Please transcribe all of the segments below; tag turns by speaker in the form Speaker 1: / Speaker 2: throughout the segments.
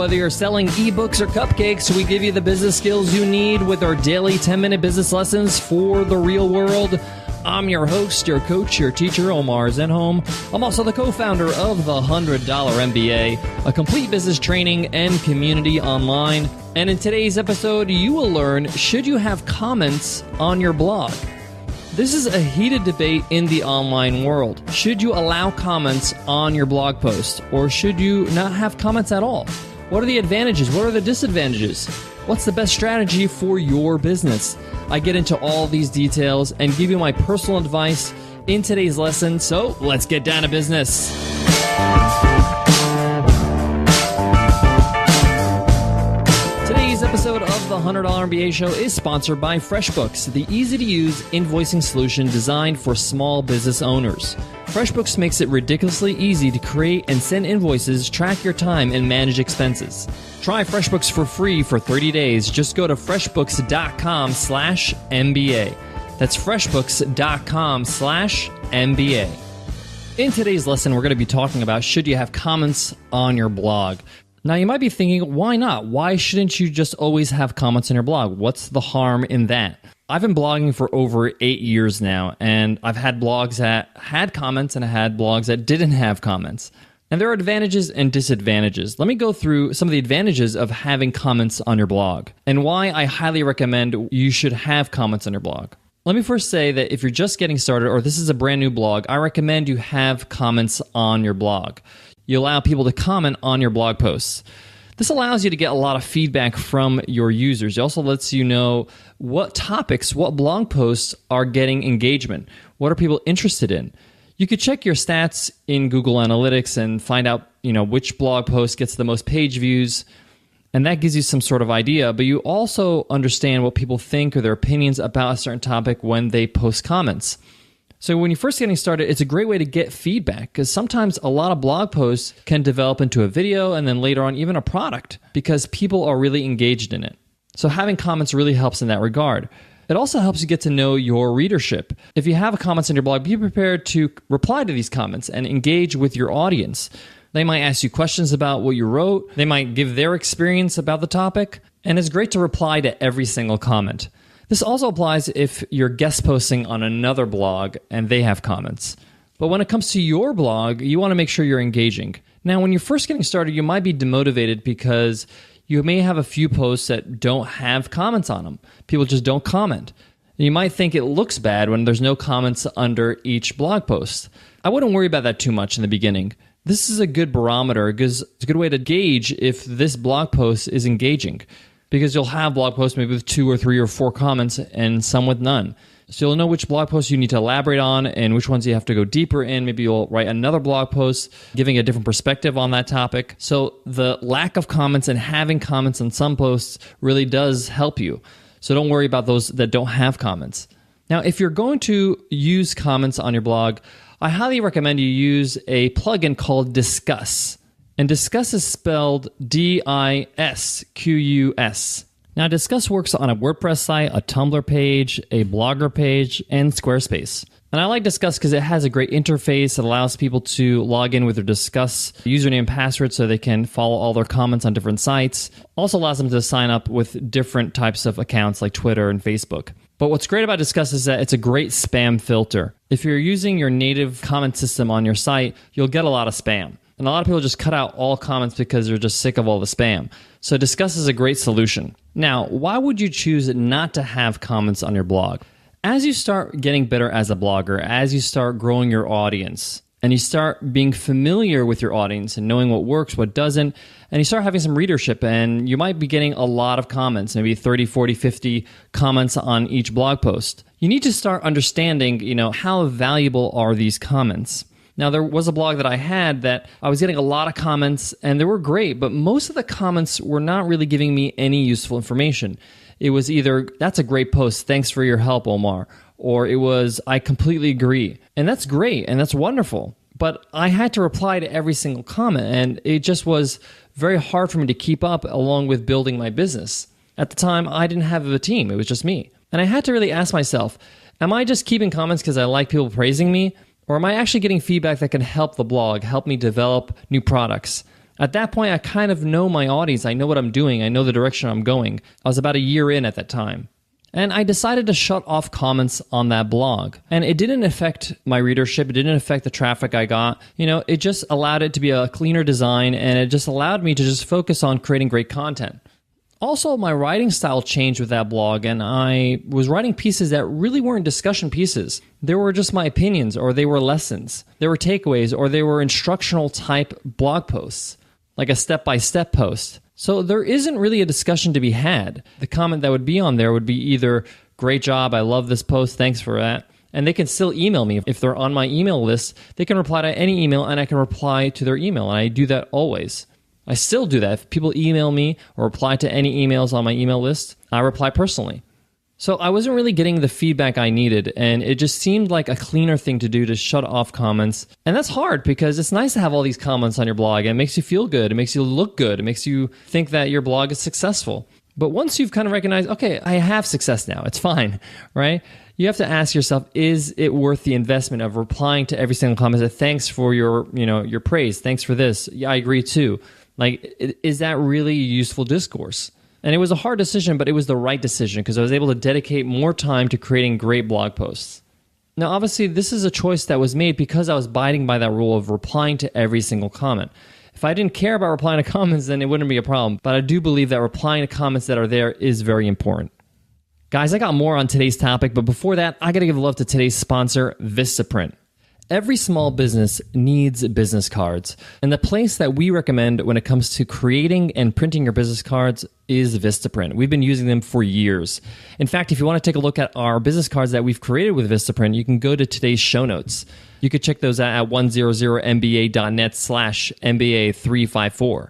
Speaker 1: Whether you're selling ebooks or cupcakes, we give you the business skills you need with our daily 10-minute business lessons for the real world. I'm your host, your coach, your teacher, Omar Zenhom. I'm also the co-founder of the $100 MBA, a complete business training and community online. And in today's episode, you will learn, should you have comments on your blog? This is a heated debate in the online world. Should you allow comments on your blog post, or should you not have comments at all? What are the advantages? What are the disadvantages? What's the best strategy for your business? I get into all these details and give you my personal advice in today's lesson, so let's get down to business. Today's episode of the $100 MBA Show is sponsored by FreshBooks, the easy-to-use invoicing solution designed for small business owners. FreshBooks makes it ridiculously easy to create and send invoices, track your time, and manage expenses. Try FreshBooks for free for 30 days. Just go to freshbooks.com/MBA. That's freshbooks.com/MBA. In today's lesson, we're going to be talking about, should you have comments on your blog? Now, you might be thinking, why not? Why shouldn't you just always have comments on your blog? What's the harm in that? I've been blogging for over 8 years now, and I've had blogs that had comments and I had blogs that didn't have comments. And there are advantages and disadvantages. Let me go through some of the advantages of having comments on your blog and why I highly recommend you should have comments on your blog. Let me first say that if you're just getting started or this is a brand new blog, I recommend you have comments on your blog. You allow people to comment on your blog posts. This allows you to get a lot of feedback from your users. It also lets you know what topics, what blog posts are getting engagement. What are people interested in? You could check your stats in Google Analytics and find out, which blog post gets the most page views, and that gives you some sort of idea. But you also understand what people think or their opinions about a certain topic when they post comments. So when you're first getting started, it's a great way to get feedback because sometimes a lot of blog posts can develop into a video and then later on even a product because people are really engaged in it. So having comments really helps in that regard. It also helps you get to know your readership. If you have comments on your blog, be prepared to reply to these comments and engage with your audience. They might ask you questions about what you wrote. They might give their experience about the topic. And it's great to reply to every single comment. This also applies if you're guest posting on another blog and they have comments. But when it comes to your blog, you want to make sure you're engaging. Now, when you're first getting started, you might be demotivated because you may have a few posts that don't have comments on them. People just don't comment. You might think it looks bad when there's no comments under each blog post. I wouldn't worry about that too much in the beginning. This is a good barometer because it's a good way to gauge if this blog post is engaging. Because you'll have blog posts maybe with 2 or 3 or 4 comments and some with none. So you'll know which blog posts you need to elaborate on and which ones you have to go deeper in. Maybe you'll write another blog post giving a different perspective on that topic. So the lack of comments and having comments on some posts really does help you. So don't worry about those that don't have comments. Now, if you're going to use comments on your blog, I highly recommend you use a plugin called Discuss. And Discuss is spelled D-I-S-Q-U-S. Now, Discuss works on a WordPress site, a Tumblr page, a Blogger page, and Squarespace. And I like Discuss because it has a great interface. It allows people to log in with their Discuss username and password so they can follow all their comments on different sites. Also allows them to sign up with different types of accounts like Twitter and Facebook. But what's great about Discuss is that it's a great spam filter. If you're using your native comment system on your site, you'll get a lot of spam. And a lot of people just cut out all comments because they're just sick of all the spam. So Discuss is a great solution. Now, why would you choose not to have comments on your blog? As you start getting better as a blogger, as you start growing your audience, and you start being familiar with your audience and knowing what works, what doesn't, and you start having some readership, and you might be getting a lot of comments, maybe 30, 40, 50 comments on each blog post. You need to start understanding, how valuable are these comments? Now, there was a blog that I had that I was getting a lot of comments, and they were great, but most of the comments were not really giving me any useful information. It was either, that's a great post, thanks for your help, Omar, or it was, I completely agree. And that's great, and that's wonderful. But I had to reply to every single comment, and it just was very hard for me to keep up along with building my business. At the time, I didn't have a team, it was just me. And I had to really ask myself, am I just keeping comments because I like people praising me? Or am I actually getting feedback that can help the blog, help me develop new products? At that point, I kind of know my audience. I know what I'm doing. I know the direction I'm going. I was about a year in at that time. And I decided to shut off comments on that blog. And it didn't affect my readership. It didn't affect the traffic I got. It just allowed it to be a cleaner design, and it just allowed me to just focus on creating great content. Also, my writing style changed with that blog, and I was writing pieces that really weren't discussion pieces. They were just my opinions, or they were lessons. They were takeaways, or they were instructional type blog posts, like a step-by-step post. So there isn't really a discussion to be had. The comment that would be on there would be either, great job, I love this post, thanks for that. And they can still email me. If they're on my email list, they can reply to any email, and I can reply to their email, and I do that always. I still do that. If people email me or reply to any emails on my email list, I reply personally. So I wasn't really getting the feedback I needed, and it just seemed like a cleaner thing to do to shut off comments. And that's hard because it's nice to have all these comments on your blog, and it makes you feel good, it makes you look good, it makes you think that your blog is successful. But once you've kind of recognized, okay, I have success now, it's fine, right? You have to ask yourself, is it worth the investment of replying to every single comment that thanks for your praise, thanks for this, yeah, I agree too. Like, is that really useful discourse? And it was a hard decision, but it was the right decision because I was able to dedicate more time to creating great blog posts. Now, obviously, this is a choice that was made because I was abiding by that rule of replying to every single comment. If I didn't care about replying to comments, then it wouldn't be a problem. But I do believe that replying to comments that are there is very important. Guys, I got more on today's topic, but before that, I got to give love to today's sponsor, Vistaprint. Every small business needs business cards, and the place that we recommend when it comes to creating and printing your business cards is Vistaprint. We've been using them for years. In fact, if you want to take a look at our business cards that we've created with Vistaprint, you can go to today's show notes. You could check those out at 100mba.net/MBA354.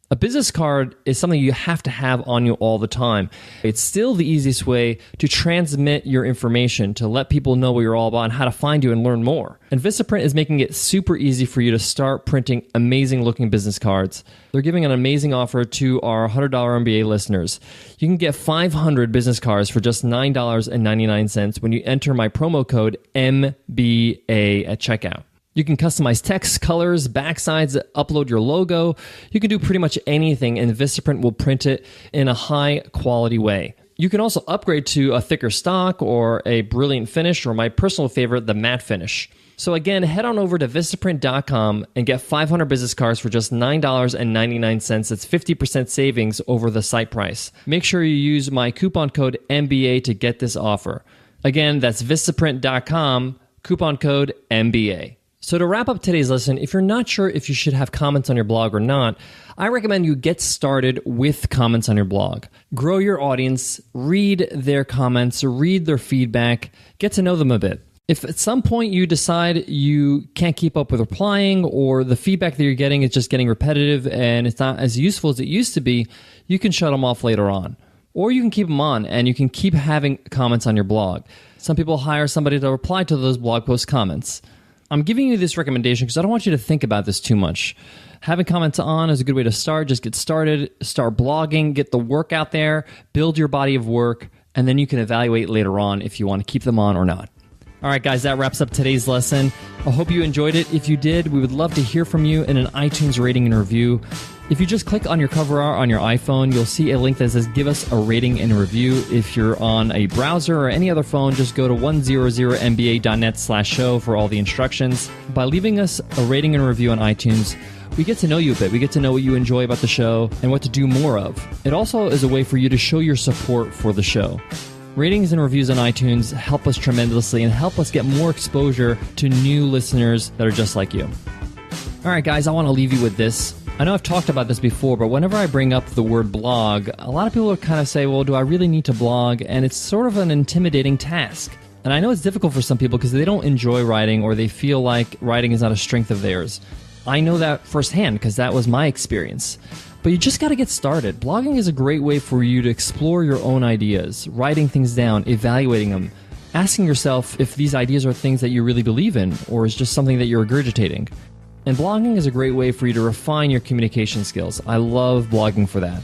Speaker 1: A business card is something you have to have on you all the time. It's still the easiest way to transmit your information, to let people know what you're all about and how to find you and learn more. And Vistaprint is making it super easy for you to start printing amazing looking business cards. They're giving an amazing offer to our $100 MBA listeners. You can get 500 business cards for just $9.99 when you enter my promo code MBA at checkout. You can customize text, colors, backsides, upload your logo. You can do pretty much anything, and Vistaprint will print it in a high quality way. You can also upgrade to a thicker stock or a brilliant finish, or my personal favorite, the matte finish. So again, head on over to Vistaprint.com and get 500 business cards for just $9.99. That's 50% savings over the site price. Make sure you use my coupon code MBA to get this offer. Again, that's Vistaprint.com, coupon code MBA. So to wrap up today's lesson, if you're not sure if you should have comments on your blog or not, I recommend you get started with comments on your blog. Grow your audience, read their comments, read their feedback, get to know them a bit. If at some point you decide you can't keep up with replying, or the feedback that you're getting is just getting repetitive and it's not as useful as it used to be, you can shut them off later on. Or you can keep them on and you can keep having comments on your blog. Some people hire somebody to reply to those blog post comments. I'm giving you this recommendation because I don't want you to think about this too much. Having comments on is a good way to start. Just get started, start blogging, get the work out there, build your body of work, and then you can evaluate later on if you want to keep them on or not. All right, guys, that wraps up today's lesson. I hope you enjoyed it. If you did, we would love to hear from you in an iTunes rating and review. If you just click on your cover art on your iPhone, you'll see a link that says give us a rating and review. If you're on a browser or any other phone, just go to 100mba.net/show for all the instructions. By leaving us a rating and review on iTunes, we get to know you a bit. We get to know what you enjoy about the show and what to do more of. It also is a way for you to show your support for the show. Ratings and reviews on iTunes help us tremendously and help us get more exposure to new listeners that are just like you. All right, guys, I want to leave you with this. I know I've talked about this before, but whenever I bring up the word blog, a lot of people kind of say, well, do I really need to blog? And it's sort of an intimidating task. And I know it's difficult for some people because they don't enjoy writing or they feel like writing is not a strength of theirs. I know that firsthand because that was my experience. But you just got to get started. Blogging is a great way for you to explore your own ideas, writing things down, evaluating them, asking yourself if these ideas are things that you really believe in or is just something that you're regurgitating. And blogging is a great way for you to refine your communication skills. I love blogging for that.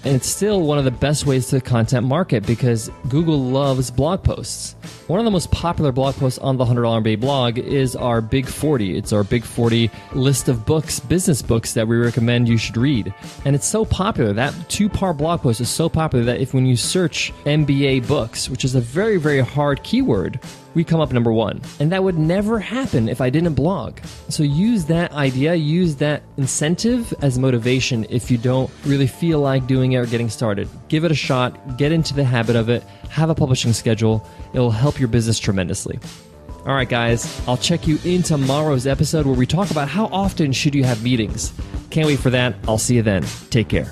Speaker 1: And it's still one of the best ways to content market because Google loves blog posts. One of the most popular blog posts on the $100 MBA blog is our Big 40. It's our Big 40 list of books, business books that we recommend you should read. And it's so popular. That 2-part blog post is so popular that if when you search MBA books, which is a very, very hard keyword, we come up number 1. And that would never happen if I didn't blog. So use that idea, use that incentive as motivation if you don't really feel like doing it or getting started. Give it a shot, get into the habit of it, have a publishing schedule. It will help your business tremendously. All right, guys, I'll check you in tomorrow's episode where we talk about how often should you have meetings. Can't wait for that. I'll see you then. Take care.